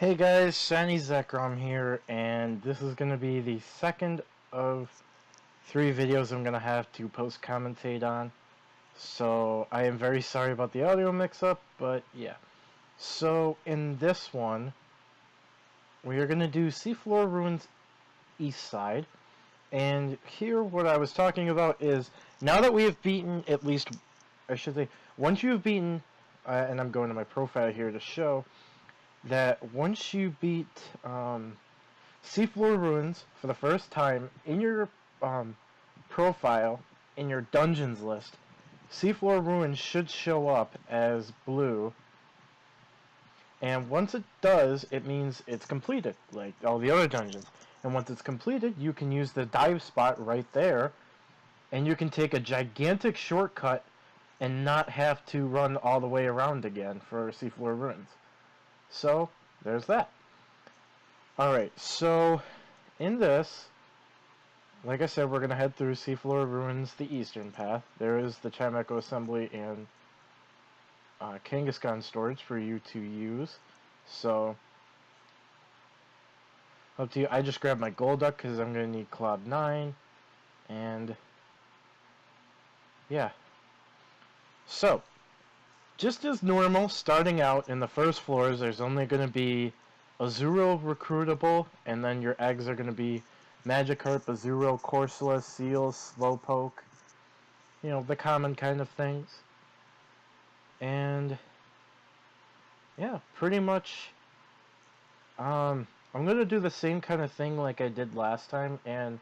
Hey guys, Shiny Zekrom here, and this is going to be the second of 3 videos I'm going to have to post-commentate on. So, I am very sorry about the audio mix-up, but yeah. So, in this one, we are going to do Seafloor Ruins East Side. And here, what I was talking about is, now that we have beaten at least, I should say, once you have beaten, and I'm going to my profile here to show, that once you beat Seafloor Ruins for the first time in your profile, in your dungeons list, Seafloor Ruins should show up as blue. And once it does, it means it's completed, like all the other dungeons. And once it's completed, you can use the dive spot right there, and you can take a gigantic shortcut and not have to run all the way around again for Seafloor Ruins. So, there's that. Alright, so in this, like I said, we're going to head through Seafloor Ruins, the eastern path. There is the Chimeco Assembly and Kangaskhan storage for you to use. So, up to you. I just grabbed my gold duck because I'm going to need Cloud 9. And, yeah. So, just as normal, starting out in the first floors, there's only going to be Azuro Recruitable, and then your eggs are going to be Magikarp, Azuro, Corsola, Seals, Slowpoke. You know, the common kind of things. And, yeah, pretty much, I'm going to do the same kind of thing like I did last time, and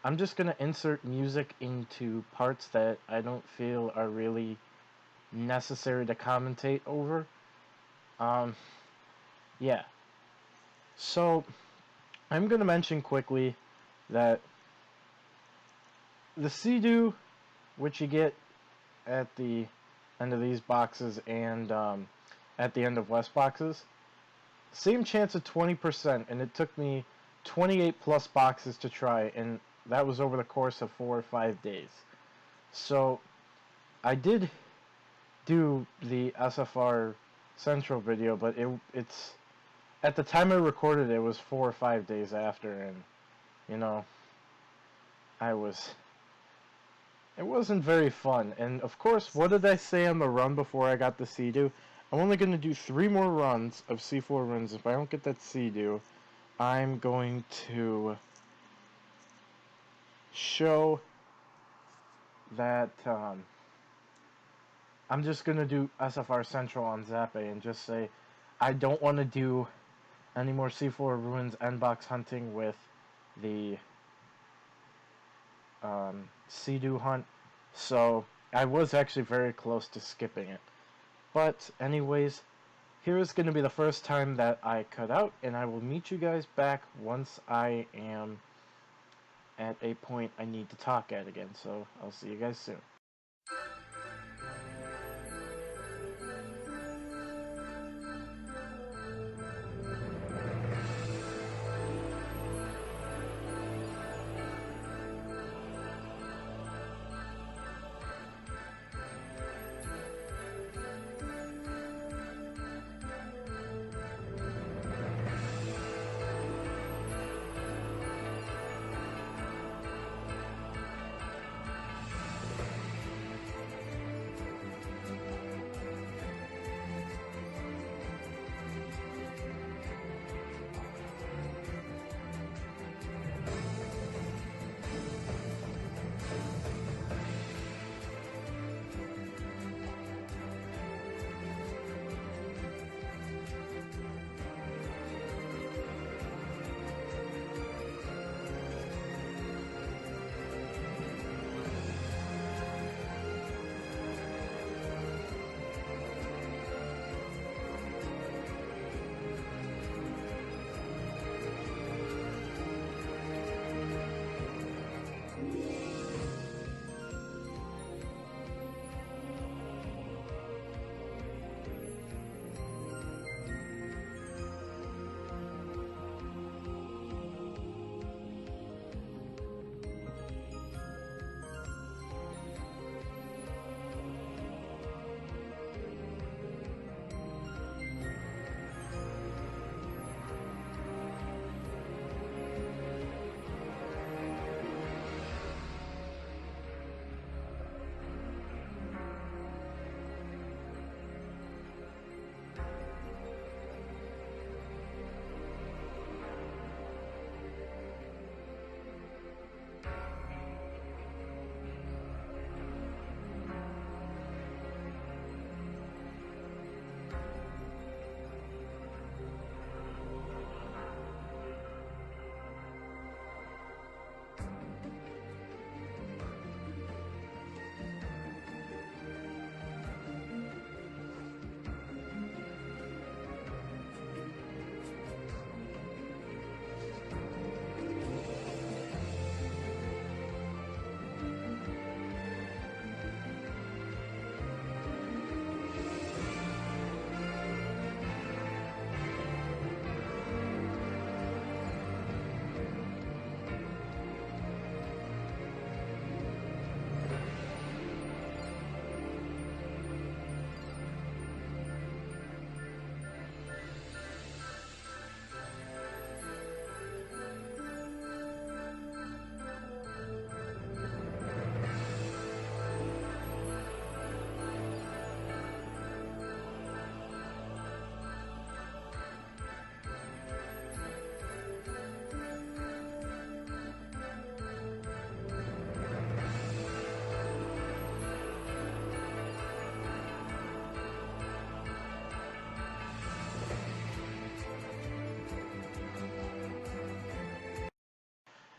I'm just going to insert music into parts that I don't feel are really necessary to commentate over. Yeah. So, I'm going to mention quickly that the Sea-Doo, which you get at the end of these boxes and at the end of West boxes, same chance of 20%, and it took me 28 plus boxes to try, and that was over the course of 4 or 5 days. So, I did do the SFR Central video, but it's at the time I recorded it was 4 or 5 days after, and you know, it wasn't very fun. And of course, what did I say on the run before I got the Sea-Doo? I'm only going to do 3 more runs of Seafloor Ruins. If I don't get that Sea-Doo, I'm going to show that I'm just going to do SFR Central on Zappe and just say I don't want to do any more Seafloor Ruins N-Box hunting with the Sea-Doo hunt. So I was actually very close to skipping it. But anyways, here is going to be the first time that I cut out, and I will meet you guys back once I am at a point I need to talk at again. So I'll see you guys soon.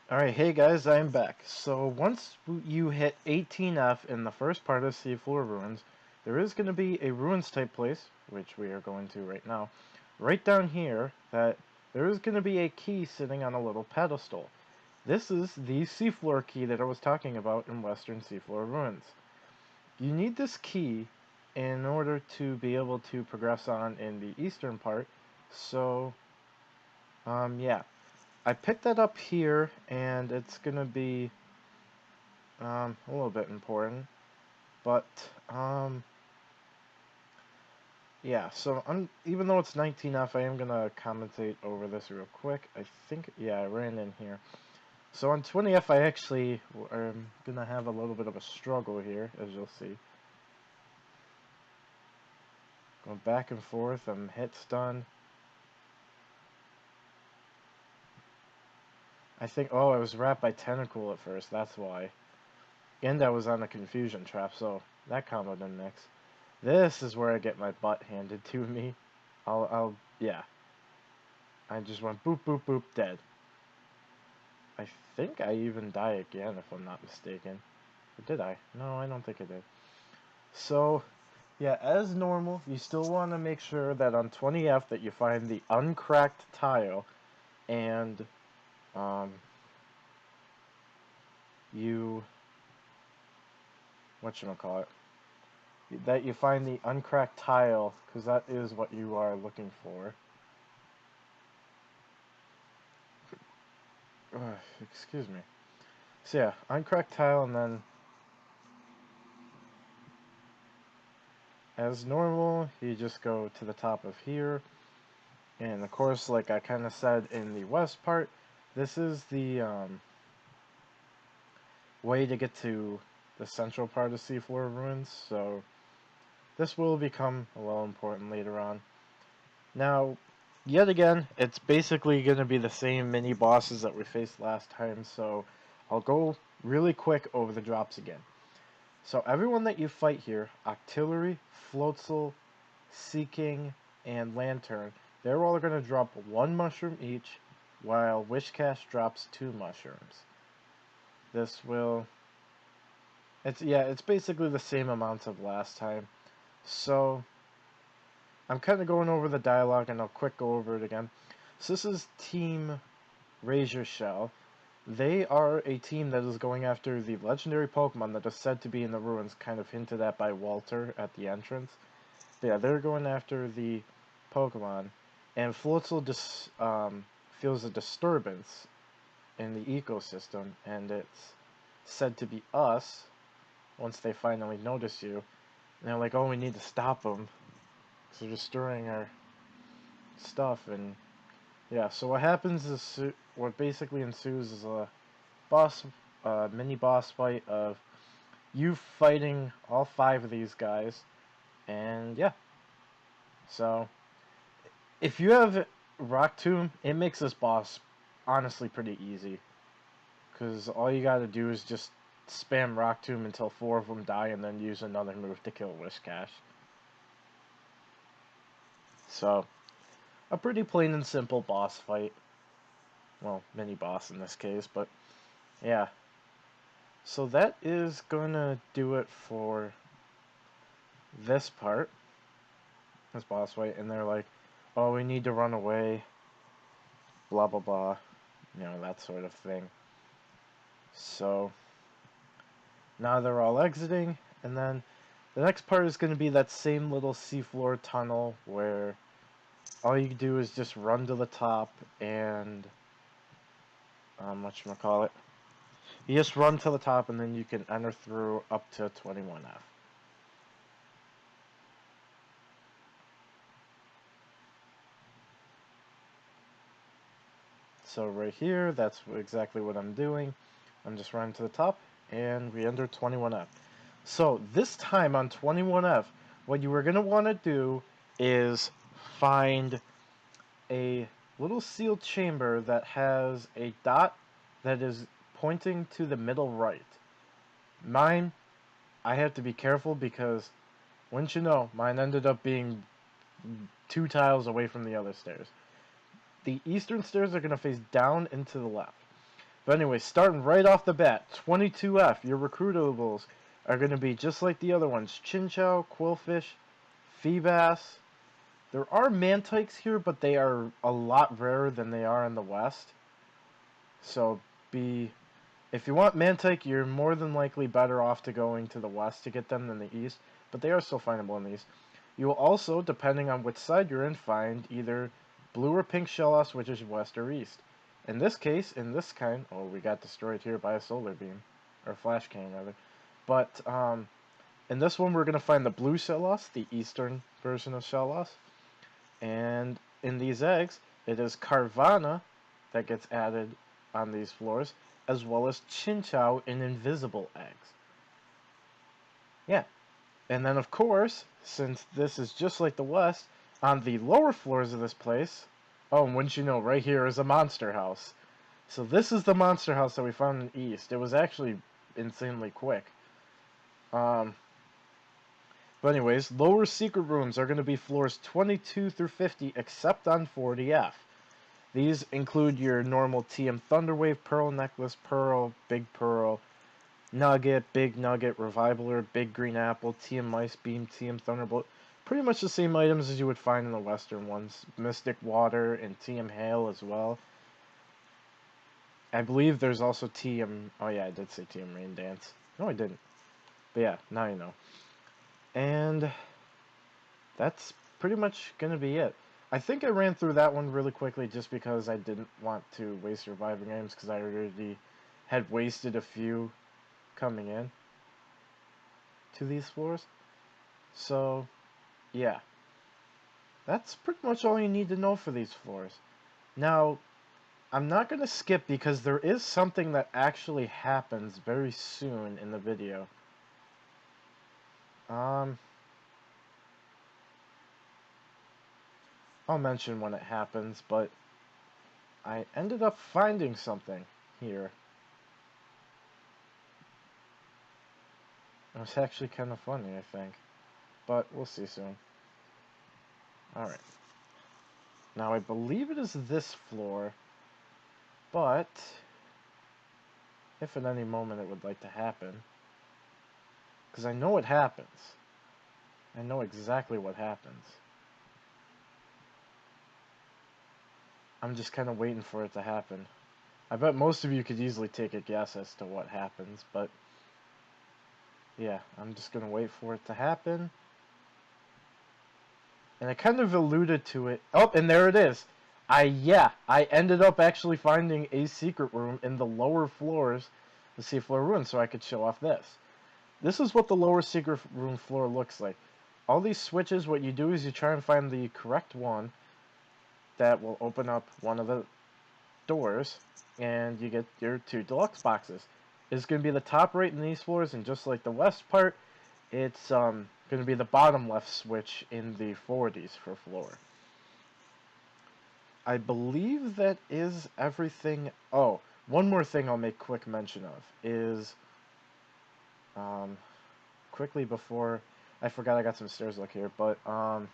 Alright, hey guys, I'm back. So once you hit 18F in the first part of Seafloor Ruins, there is going to be a ruins type place, which we are going to right now, right down here, that there is going to be a key sitting on a little pedestal. This is the Seafloor Key that I was talking about in Western Seafloor Ruins. You need this key in order to be able to progress on in the eastern part, so, yeah. I picked that up here, and it's gonna be a little bit important, but yeah. So even though it's 19F, I am gonna commentate over this real quick. I think, yeah, I ran in here. So on 20F, I actually am gonna have a little bit of a struggle here, as you'll see. Going back and forth, I'm hit stun. I think, oh, I was wrapped by Tentacle at first, that's why. And I was on a confusion trap, so that combo didn't mix. This is where I get my butt handed to me. Yeah. I just went boop, boop, boop, dead. I think I even die again, if I'm not mistaken. Or did I? No, I don't think I did. So, yeah, as normal, you still want to make sure that on 20F that you find the uncracked tile, and, whatchamacallit, that you find the uncracked tile, because that is what you are looking for. Excuse me. So yeah, uncracked tile, and then as normal, you just go to the top of here. And of course, like I kind of said in the west part, this is the way to get to the central part of Seafloor Ruins, so this will become a little important later on. Now, yet again, it's basically going to be the same mini bosses that we faced last time, so I'll go really quick over the drops again. So everyone that you fight here, Octillery, Floatzel, Seeking, and Lantern, they're all going to drop 1 mushroom each, while Wishcash drops 2 mushrooms. This will... It's basically the same amounts of last time. So, I'm kind of going over the dialogue, and I'll quick go over it again. So this is Team Razor Shell. They are a team that is going after the legendary Pokemon that is said to be in the ruins, kind of hinted at by Walter at the entrance. But yeah, they're going after the Pokemon, and Floatzel feels a disturbance in the ecosystem, and it's said to be us once they finally notice you. And they're like, oh, we need to stop them, because they're destroying our stuff, and yeah, so what happens is, what basically ensues is a mini boss fight of you fighting all 5 of these guys, and yeah. So, if you have Rock Tomb, it makes this boss honestly pretty easy, because all you gotta do is just spam Rock Tomb until 4 of them die, and then use another move to kill Wishcash. So, a pretty plain and simple boss fight. Well, mini boss in this case, but yeah. So that is gonna do it for this part, this boss fight, and they're like, oh, we need to run away, blah blah blah, you know, that sort of thing. So now they're all exiting, and then the next part is going to be that same little seafloor tunnel where all you do is just run to the top and whatchamacallit, you just run to the top, and then you can enter through up to 21F. So right here, that's exactly what I'm doing. I'm just running to the top, and we enter 21F. So this time on 21F, what you were going to want to do is find a little sealed chamber that has a dot that is pointing to the middle right. Mine, I have to be careful because, wouldn't you know, mine ended up being 2 tiles away from the other stairs. The eastern stairs are going to face down and to the left. But anyway, starting right off the bat, 22F, your recruitables are going to be just like the other ones. Chinchou, Quillfish, Feebas. There are Mantikes here, but they are a lot rarer than they are in the West. So if you want Mantike, you're more than likely better off to going to the West to get them than the East. But they are still findable in the East. You will also, depending on which side you're in, find either blue or pink Shellos, which is West or East. In this case, in this kind, oh, we got destroyed here by a solar beam, or flash cannon rather. But in this one, we're going to find the blue Shellos, the Eastern version of Shellos. And in these eggs, it is Carvana that gets added on these floors, as well as Chinchou and invisible eggs. Yeah. And then, of course, since this is just like the West, on the lower floors of this place, oh, and wouldn't you know, right here is a monster house. So this is the monster house that we found in the East. It was actually insanely quick. But anyways, lower secret rooms are going to be floors 22 through 50, except on 40F. These include your normal TM Thunderwave, Pearl Necklace, Pearl, Big Pearl, Nugget, Big Nugget, Revivaler, Big Green Apple, TM Mice Beam, TM Thunderbolt. Pretty much the same items as you would find in the Western ones. Mystic Water and TM Hail as well. I believe there's also TM... Oh yeah, I did say TM Rain Dance. No, I didn't. But yeah, now you know. And that's pretty much going to be it. I think I ran through that one really quickly just because I didn't want to waste reviving items because I already had wasted a few coming in to these floors. So, yeah. That's pretty much all you need to know for these floors. Now, I'm not going to skip because there is something that actually happens very soon in the video. I'll mention when it happens, but I ended up finding something here. It was actually kind of funny, I think. But we'll see soon. Alright. Now, I believe it is this floor, but if at any moment it would like to happen, because I know it happens. I know exactly what happens. I'm just kind of waiting for it to happen. I bet most of you could easily take a guess as to what happens, but yeah, I'm just going to wait for it to happen. And I kind of alluded to it. Oh, and there it is. I ended up actually finding a secret room in the lower floors, the Seafloor Ruins, so I could show off this. This is what the lower secret room floor looks like. All these switches, what you do is you try and find the correct one that will open up one of the doors, and you get your 2 deluxe boxes. It's going to be the top right in these floors, and just like the west part, it's going to be the bottom left switch in the 40s for floor. I believe that is everything. Oh, one more thing I'll make quick mention of is, quickly before, I forgot I got some stairs look here, but, oh,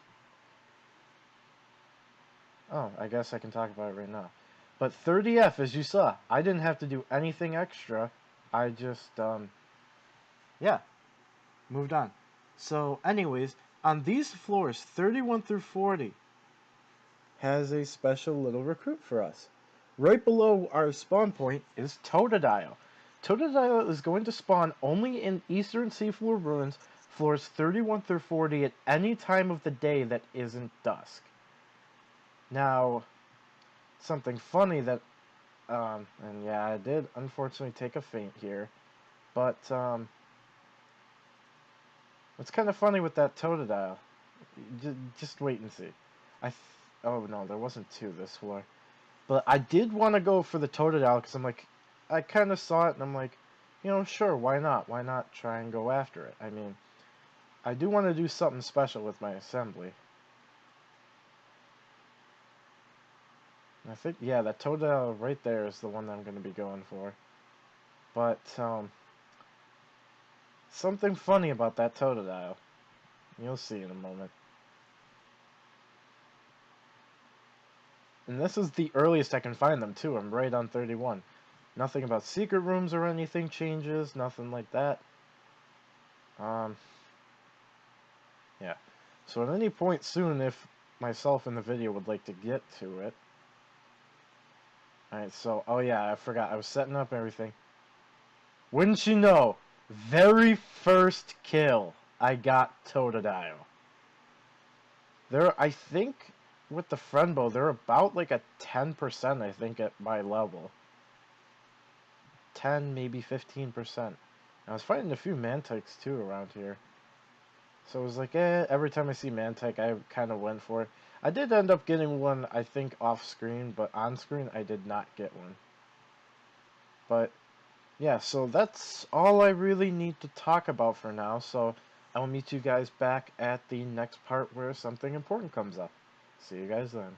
I guess I can talk about it right now. But 30F, as you saw, I didn't have to do anything extra. I just, yeah, moved on. So, anyways, on these floors, 31 through 40, has a special little recruit for us. Right below our spawn point is Totodile. Totodile is going to spawn only in Eastern Seafloor Ruins, floors 31 through 40 at any time of the day that isn't dusk. Now, something funny that, and yeah, I did unfortunately take a feint here, but, what's kind of funny with that Totodile, just wait and see. Oh no, there wasn't 2 this floor. But I did want to go for the Totodile because I'm like, I kind of saw it and I'm like, you know, sure, why not? Why not try and go after it? I mean, I do want to do something special with my assembly. I think, yeah, that Totodile right there is the one that I'm going to be going for. But, something funny about that Totodile. You'll see in a moment. And this is the earliest I can find them, too. I'm right on 31. Nothing about secret rooms or anything changes, nothing like that. Yeah. So at any point soon, if myself in the video would like to get to it. Alright, so, oh yeah, I forgot, I was setting up everything. Wouldn't you know, very first kill, I got Totodile. I think, with the friend bow, they're about like a 10%, I think, at my level. 10, maybe 15%. I was fighting a few Mantiques, too, around here. So it was like, every time I see Mantic, I kind of went for it. I did end up getting one, I think, off-screen, but on-screen, I did not get one. But, yeah, so that's all I really need to talk about for now, so I will meet you guys back at the next part where something important comes up. See you guys then.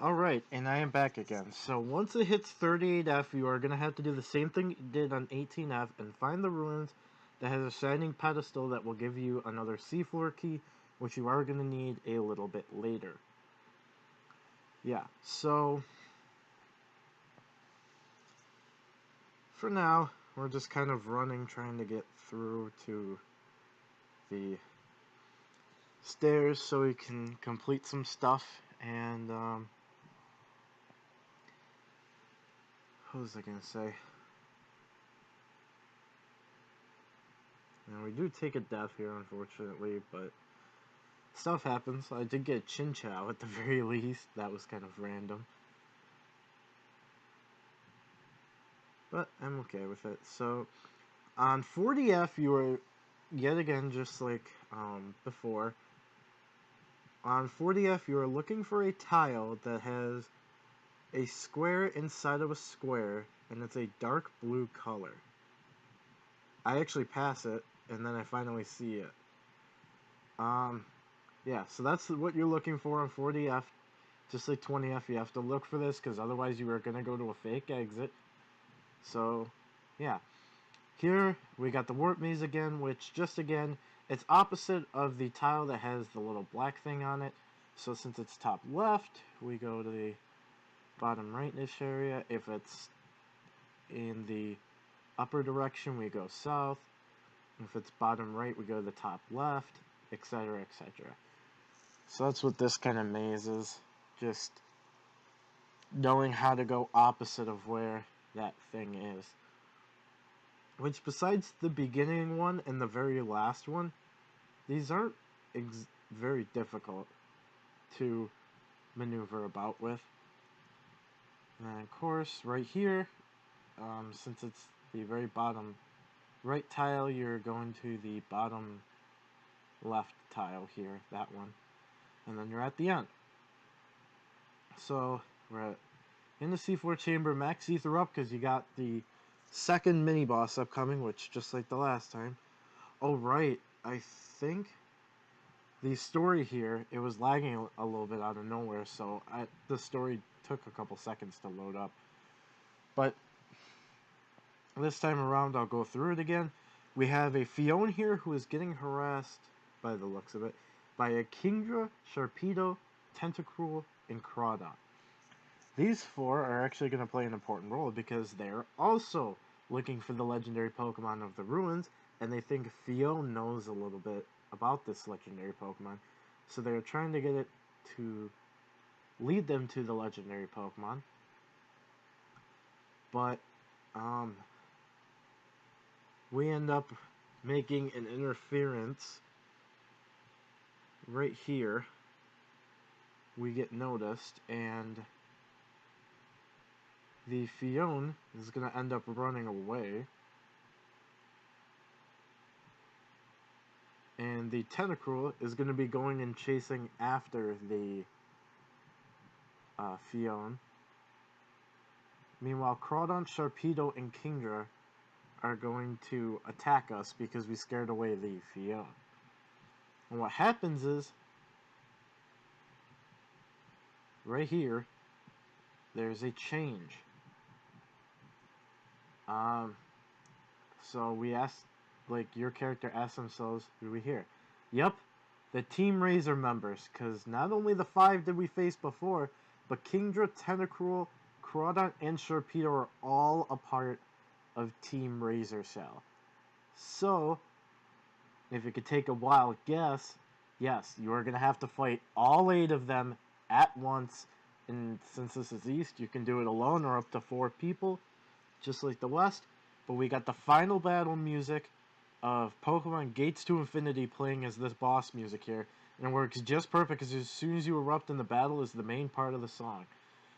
Alright, and I am back again. So once it hits 38F, you are going to have to do the same thing you did on 18F and find the ruins that has a shining pedestal that will give you another Seafloor Key, which you are going to need a little bit later. Yeah, so for now, we're just kind of running, trying to get through to the stairs so we can complete some stuff, and what was I going to say? Now, we do take a death here, unfortunately, but stuff happens. I did get a Chinchou at the very least. That was kind of random. But I'm okay with it. So, On 40F, you are, yet again, just like before, on 40F, you are looking for a tile that has a square inside of a square, and it's a dark blue color. I actually pass it, and then I finally see it. Yeah, so that's what you're looking for on 40F. Just like 20F, you have to look for this, because otherwise you are going to go to a fake exit. So, yeah. Here, we got the warp maze again, which, just again, it's opposite of the tile that has the little black thing on it. So since it's top left, we go to the bottom right-ish area. If it's in the upper direction, we go south. If it's bottom right, we go to the top left, etc., etc. So that's what this kind of maze is. Just knowing how to go opposite of where that thing is. Which, besides the beginning one and the very last one, these aren't very difficult to maneuver about with. And then, of course, right here, since it's the very bottom right tile, you're going to the bottom left tile here, that one. And then you're at the end. So, we're in the Seafloor Chamber, max ether up, because you got the second mini-boss upcoming, which, just like the last time. Oh, right, I think the story here, it was lagging a little bit out of nowhere, so the story took a couple seconds to load up. But this time around, I'll go through it again. We have a Fiona here who is getting harassed, by the looks of it, by a Kingdra, Sharpedo, Tentacruel, and Crawdon. These four are actually going to play an important role because they're also looking for the legendary Pokemon of the ruins, and they think Fiona knows a little bit about this legendary Pokemon. So they're trying to get it to lead them to the legendary Pokemon. But, we end up making an interference right here. We get noticed, and the Fiona is going to end up running away. And the Tentacruel is going to be going and chasing after the Fiona. Meanwhile, Crawdon, Sharpedo, and Kingdra are going to attack us because we scared away the Fiona. And what happens is, right here, there's a change. So we asked, like, your character asked themselves, who do we hear? Yep, the Team Razor members, because not only the 5 did we face before, but Kingdra, Tentacruel, Crawdon, and Sharpedo are all a part of Team Razor Shell. So, if you could take a wild guess, yes, you are going to have to fight all 8 of them at once, and since this is East, you can do it alone or up to 4 people, just like the West. But we got the final battle music of Pokemon Gates to Infinity playing as this boss music here, and it works just perfect because as soon as you erupt in the battle is the main part of the song.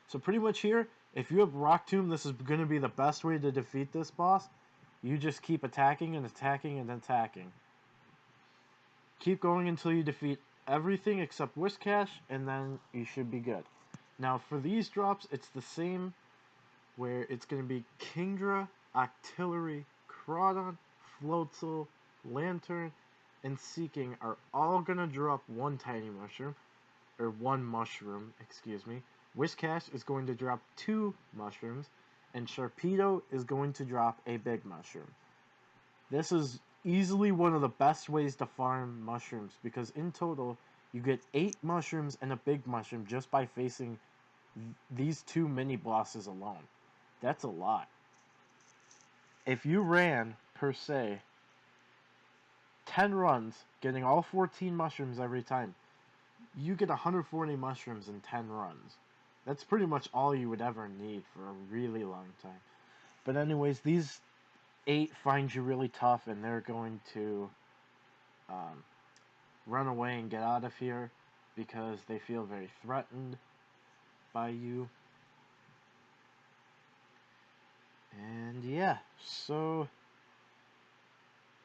So pretty much here, if you have Rock Tomb, this is going to be the best way to defeat this boss. You just keep attacking and attacking and attacking. Keep going until you defeat everything except Whiscash, and then you should be good. Now for these drops, it's the same, where it's going to be Kingdra, Octillery, Crawdon, Floatzel, Lantern, and Seeking are all going to drop one tiny mushroom, or one mushroom, excuse me. Whiscash is going to drop 2 mushrooms, and Sharpedo is going to drop a big mushroom. This is easily one of the best ways to farm mushrooms, because in total, you get 8 mushrooms and a big mushroom just by facing these 2 mini bosses alone. That's a lot. If you ran, per se, 10 runs, getting all 14 mushrooms every time, you get 140 mushrooms in 10 runs. That's pretty much all you would ever need for a really long time. But anyways, these 8 find you really tough, and they're going to run away and get out of here because they feel very threatened by you. And yeah, so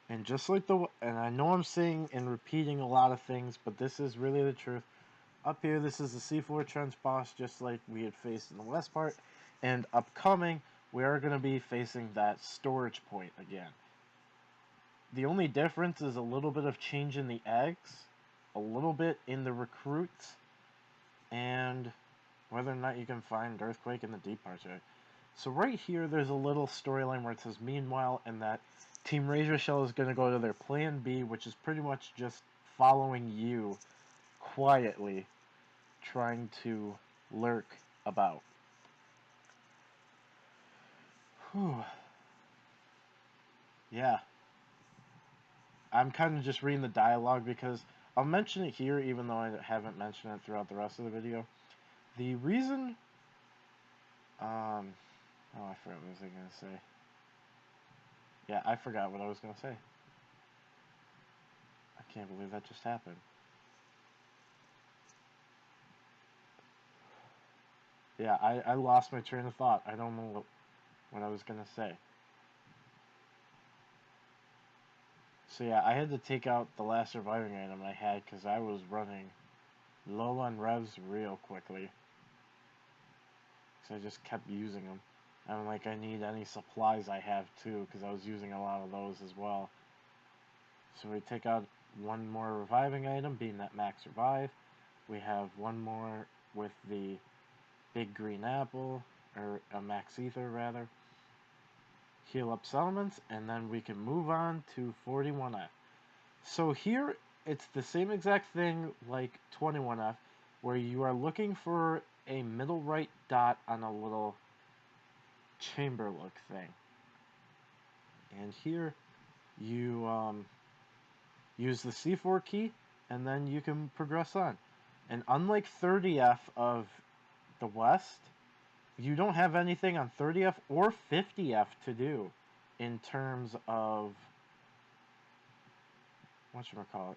And just like and I know I'm saying and repeating a lot of things, but this is really the truth. Up here, this is the seafloor trench boss, just like we had faced in the west part. And upcoming, we are going to be facing that storage point again. The only difference is a little bit of change in the eggs, a little bit in the recruits, and whether or not you can find Earthquake in the deep parts of it. So right here, there's a little storyline where it says, meanwhile, and that Team Razor Shell is going to go to their plan B, which is pretty much just following you quietly, trying to lurk about. Whew. Yeah. I'm kind of just reading the dialogue because I'll mention it here even though I haven't mentioned it throughout the rest of the video. The reason... oh, I forgot what I was going to say. Yeah, I forgot what I was going to say. I can't believe that just happened. Yeah, I lost my train of thought. I don't know what I was going to say. So yeah, I had to take out the last surviving item I had because I was running low on revs real quickly. So I just kept using them. I'm like, I need any supplies I have too, because I was using a lot of those as well. So we take out one more reviving item, being that max revive. We have one more with the big green apple, or a max ether rather. Heal up Salamence, and then we can move on to 41F. So here, it's the same exact thing like 21F, where you are looking for a middle right dot on a little chamber look thing. And here, you use the Seafloor Key, and then you can progress on. And unlike 30F of the West, you don't have anything on 30F or 50F to do in terms of whatchamacallit.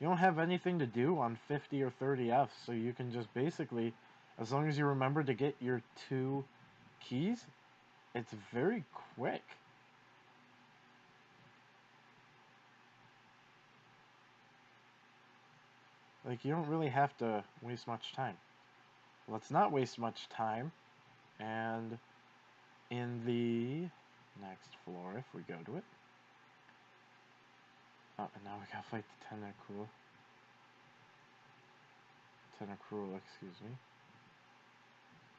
You don't have anything to do on 50 or 30F, so you can just basically, as long as you remember to get your 2 keys, it's very quick. Like, you don't really have to waste much time. Let's not waste much time, and in the next floor, if we go to it. Oh, and now we gotta fight the Tentacruel, excuse me.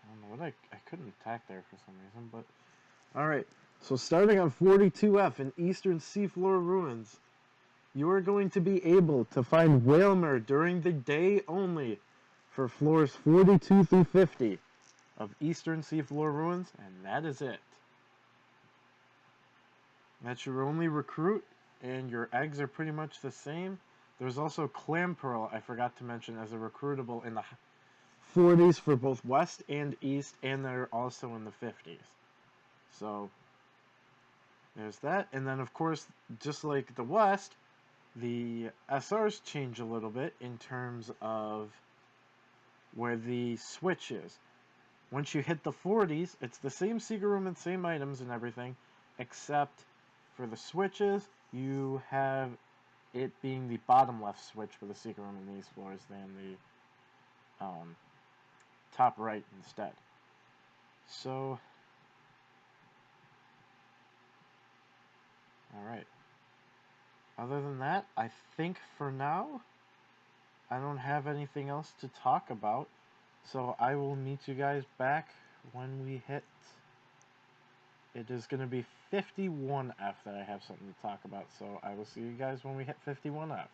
I don't know what I couldn't attack there for some reason, but... Alright, so starting on 42F in Eastern Seafloor Ruins, you are going to be able to find Whalmer during the day only for floors 42 through 50 of Eastern Seafloor Ruins, and that is it. That's your only recruit, and your eggs are pretty much the same. There's also Clam Pearl, I forgot to mention, as a recruitable in the 40s for both West and East, and they're also in the 50s. So, there's that. And then, of course, just like the West, the SRs change a little bit in terms of where the switch is. Once you hit the 40s, it's the same secret room and same items and everything, except for the switches, you have it being the bottom left switch for the secret room in these floors than the top right instead. So, alright. Other than that, I think for now, I don't have anything else to talk about. So I will meet you guys back when we hit... It is going to be 51F that I have something to talk about. So I will see you guys when we hit 51F.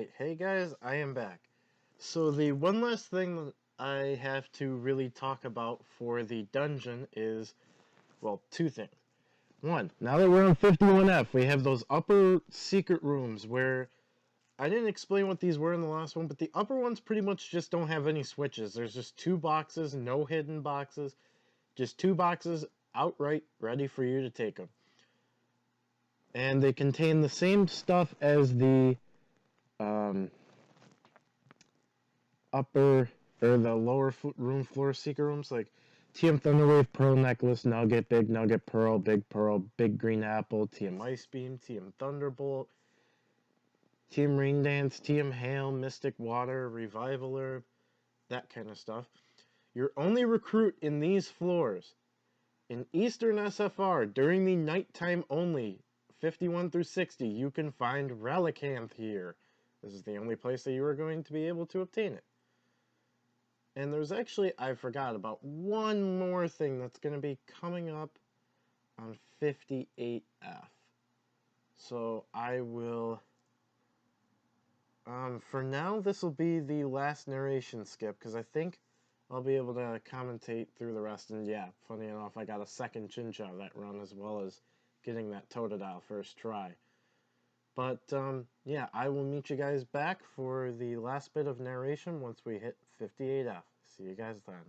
Alright, hey guys, I am back. So the one last thing that I have to really talk about for the dungeon is, well, two things. One, now that we're on 51F, we have those upper secret rooms where I didn't explain what these were in the last one, but the upper ones pretty much just don't have any switches. There's just two boxes, no hidden boxes, just two boxes outright ready for you to take them. And they contain the same stuff as the upper or the lower room floor secret rooms, like TM Thunderwave, Pearl Necklace, Nugget, Big Nugget, Pearl, Big Green Apple, TM Ice Beam, TM Thunderbolt, TM Rain Dance, TM Hail, Mystic Water, Revival Herb, that kind of stuff. Your only recruit in these floors in Eastern SFR during the nighttime only, 51 through 60, you can find Relicanth here. This is the only place that you are going to be able to obtain it. And there's actually, I forgot about one more thing that's going to be coming up on 58F. So I will, for now, this will be the last narration skip, because I think I'll be able to commentate through the rest. And yeah, funny enough, I got a second Chinchou that run, as well as getting that Totodile first try. But, yeah, I will meet you guys back for the last bit of narration once we hit 58F. See you guys then.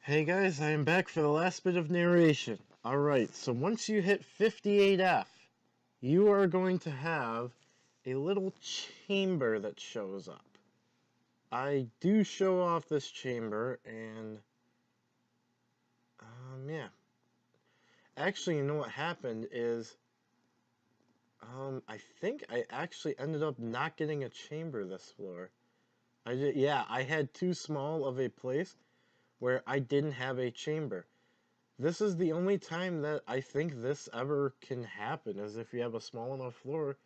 Hey guys, I am back for the last bit of narration. Alright, so once you hit 58F, you are going to have a little chamber that shows up. I do show off this chamber, and yeah. Actually, you know what happened is, I think I actually ended up not getting a chamber this floor. I had too small of a place where I didn't have a chamber. This is the only time that I think this ever can happen, is if you have a small enough floor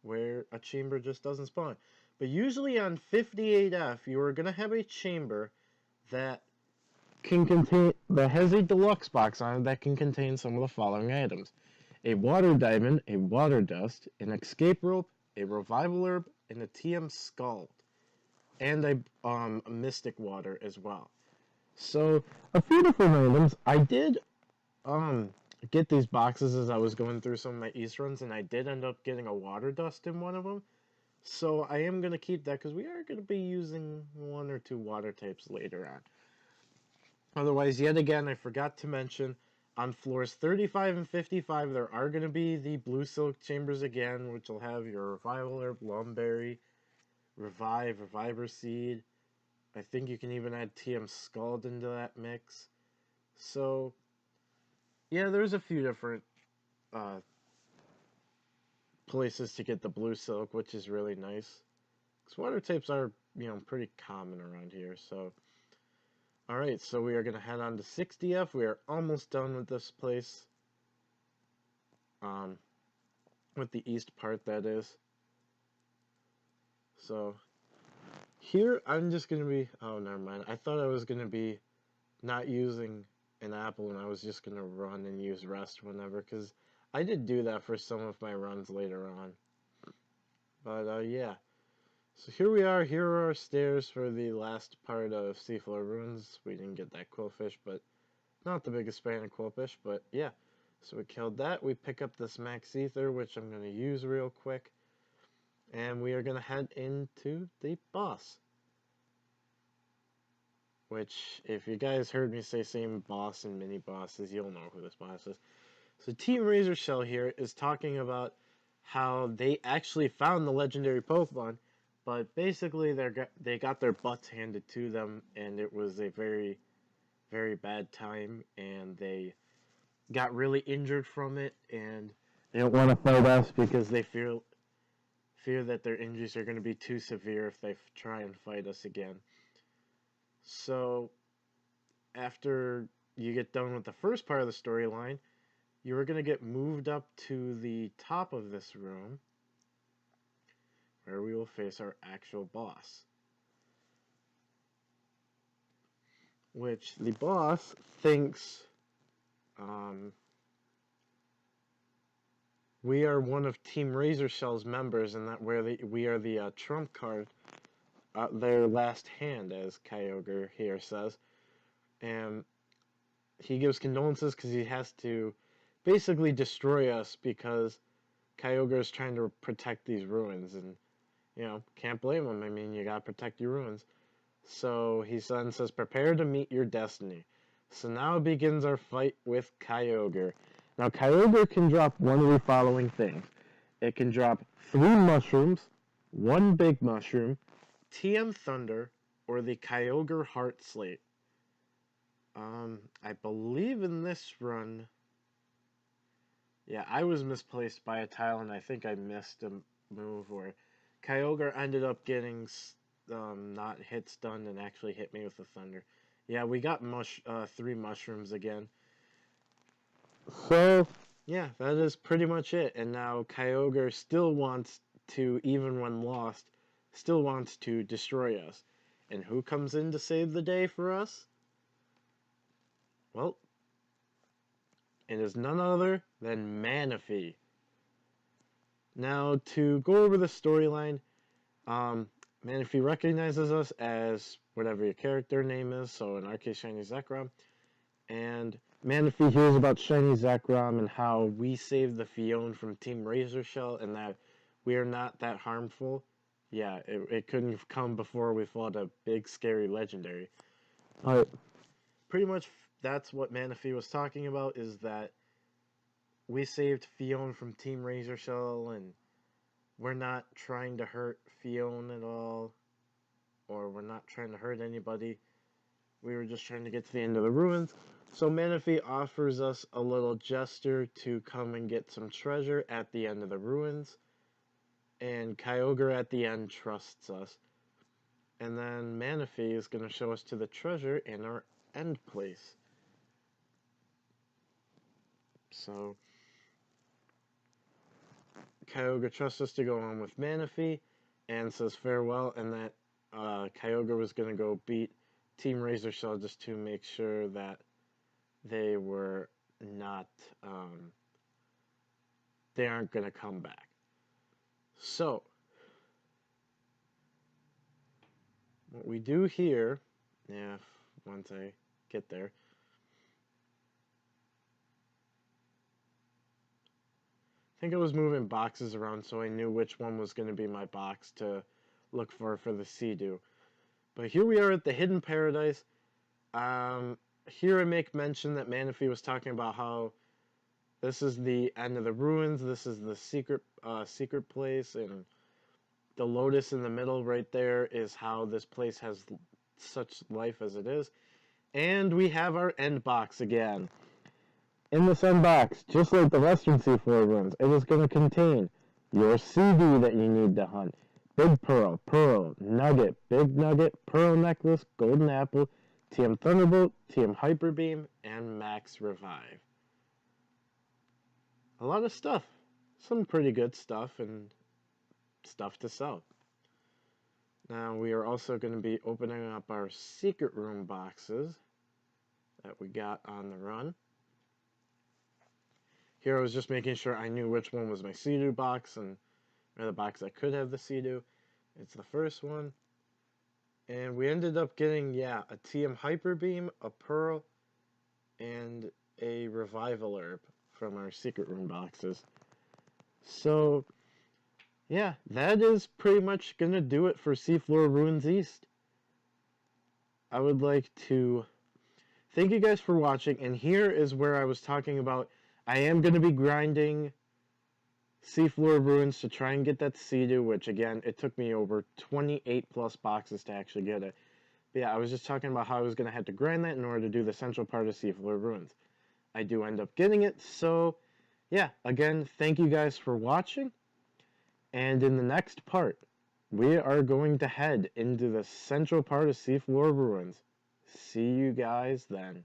where a chamber just doesn't spawn. But usually on 58F, you are going to have a chamber that has a deluxe box on it that can contain some of the following items: a water diamond, a water dust, an escape rope, a revival herb, and a TM skull, and a mystic water as well. So a few different items. I did get these boxes as I was going through some of my East runs, and I did end up getting a water dust in one of them. So I am going to keep that because we are going to be using 1 or 2 water types later on. Otherwise, yet again, I forgot to mention, on floors 35 and 55, there are going to be the blue silk chambers again, which will have your revival herb, lumberry, reviver seed. I think you can even add TM Scald into that mix. So, yeah, there's a few different places to get the blue silk, which is really nice. Because water types are, pretty common around here. So, alright, so we are going to head on to 60F. We are almost done with this place. With the east part, that is. So, here I'm just going to be... Oh, never mind. I thought I was going to be not using an apple, and I was just going to run and use rest whenever, because I did do that for some of my runs later on. But, yeah. So here we are. Here are our stairs for the last part of Seafloor Ruins. We didn't get that quillfish, but not the biggest fan of quillfish, but yeah. So we killed that. We pick up this max ether, which I'm going to use real quick. And we are going to head into the boss. Which, if you guys heard me say same boss and mini bosses, you'll know who this boss is. So Team Razor Shell here is talking about how they actually found the legendary Pokemon, but basically they got their butts handed to them, and it was a very, very bad time, and they got really injured from it, and they don't want to fight us because they fear that their injuries are going to be too severe if they try and fight us again. So, after you get done with the first part of the storyline, you are going to get moved up to the top of this room, where we will face our actual boss. Which the boss thinks we are one of Team Razor Shell's members, and that we are the trump card, their last hand, as Kyogre here says. And he gives condolences because he has to basically destroy us because Kyogre is trying to protect these ruins, and can't blame him. I mean, you gotta protect your ruins. So he then says, prepare to meet your destiny. So now begins our fight with Kyogre. Now Kyogre can drop one of the following things. It can drop 3 mushrooms, 1 big mushroom, TM Thunder, or the Kyogre Heart Slate. I believe in this run, yeah, I was misplaced by a tile, and I think I missed a move where Kyogre ended up getting not hit stunned and actually hit me with the thunder. Yeah, we got 3 mushrooms again. So, yeah, that is pretty much it. And now Kyogre still wants to, even when lost, still wants to destroy us. And who comes in to save the day for us? Well, it is none other than Manaphy. Now, to go over the storyline, Manaphy recognizes us as whatever your character name is, so in our case, Shiny Zekrom. And Manaphy hears about Shiny Zekrom and how we saved the Fion from Team Razor Shell and that we are not that harmful. Yeah, it couldn't have come before we fought a big, scary legendary. Pretty much that's what Manaphy was talking about, is that we saved Fion from Team Razor Shell, and we're not trying to hurt Fiona at all, or we're not trying to hurt anybody. We were just trying to get to the end of the ruins. So Manaphy offers us a little gesture to come and get some treasure at the end of the ruins. And Kyogre at the end trusts us. And then Manaphy is going to show us to the treasure in our end place. So Kyogre trusts us to go on with Manaphy and says farewell, and that Kyogre was going to go beat Team Razor Shell just to make sure that they were not, they aren't going to come back. So, what we do here, once I get there, I think I was moving boxes around so I knew which one was going to be my box to look for the Sea-Doo. But here we are at the Hidden Paradise. Here I make mention that Manaphy was talking about how this is the end of the ruins, this is the secret place, and the lotus in the middle right there is how this place has such life as it is. And we have our end box again. In this end box, just like the Western Seafloor Ruins, it is going to contain your CD that you need to hunt. Big Pearl, Nugget, Big Nugget, Pearl Necklace, Golden Apple, TM Thunderbolt, TM Hyper Beam, and Max Revive. A lot of stuff. Some pretty good stuff and stuff to sell. Now we are also going to be opening up our secret room boxes that we got on the run. Here I was just making sure I knew which one was my Sea-Doo box, or the box that could have the Sea-Doo. It's the first one. And we ended up getting, a TM Hyper Beam, a Pearl, and a Revival Herb from our secret room boxes. So, yeah, that is pretty much going to do it for Seafloor Ruins East. I would like to thank you guys for watching, and here is where I was talking about I am going to be grinding Seafloor Ruins to try and get that Sea-Doo, which again, it took me over 28 plus boxes to actually get it. But yeah, I was just talking about how I was going to have to grind that in order to do the central part of Seafloor Ruins. I do end up getting it, so yeah, again, thank you guys for watching. And in the next part, we are going to head into the central part of Seafloor Ruins. See you guys then.